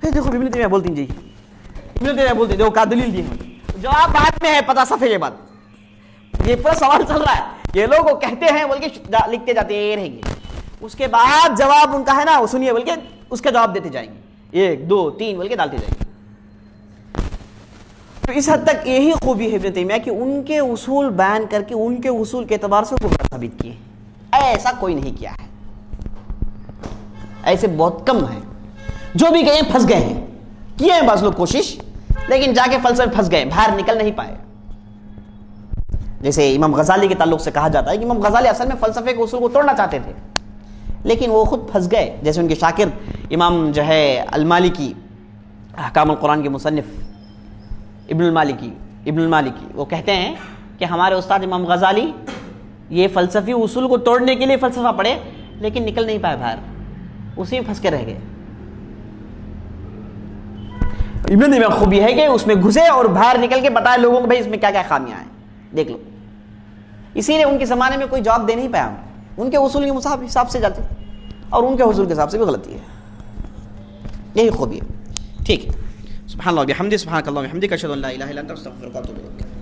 دیکھو ابن تیمیہ بولتی جی، ابن تیمیہ بولتے دیکھو کا دلیل دی ہے. جواب بعد میں ہے، پتہ صفحے کے بعد. یہ پورا سوال چل رہا ہے، یہ لوگ وہ کہتے ہیں بول کے لکھتے جاتے رہیں گے. اس کے بعد جواب ان کا ہے نا وہ سنیے بول کے اس کا جواب دیتے جائیں گے، 1 2 3 بول کے ڈالتے جائیں گے. تو اس حد تک یہی خوبی ہے ابن تیمیہ کہ ان کے اصول بیان کر کے ان کے اصول کے اعتبار سے وہ ثابت کیے. ایسا کوئی نہیں کیا ہے، ایسے بہت کم ہیں. جو بھی گئے پھنس گئے ہیں، کیے ہیں بعض لوگ کوشش، لیکن جا کے فلسفے پھنس گئے، باہر نکل نہیں پائے. جیسے امام غزالی کے تعلق سے کہا جاتا ہے کہ امام غزالی اصل میں فلسفے کے اصول کو توڑنا چاہتے تھے، لیکن وہ خود پھنس گئے. جیسے ان کے شاگرد امام جو ہے المالکی، احکام القرآن کے مصنف ابن المالکی وہ کہتے ہیں کہ ہمارے استاد امام غزالی یہ فلسفی اصول کو توڑنے کے لیے فلسفہ پڑھے، لیکن نکل نہیں پائے باہر، اسی میں پھنس کے رہ گئے. ابن تیمیہ خوبی ہے کہ اس میں گھسے اور باہر نکل کے بتائے لوگوں کو بھائی اس میں کیا کیا خامیاں ہیں، دیکھ لو. اسی لیے ان کے زمانے میں کوئی جواب دے نہیں پایا، ان کے اصول کے حساب سے جاتے. اور ان کے حصول کے حساب سے بھی غلطی ہے. یہی خوبی ہے. ٹھیک ہے. سبحان اللہ و بحمدہ، سبحانک اللہم و بحمدک، اشہد ان لا الہ الا انت، استغفرک و اتوب الیک.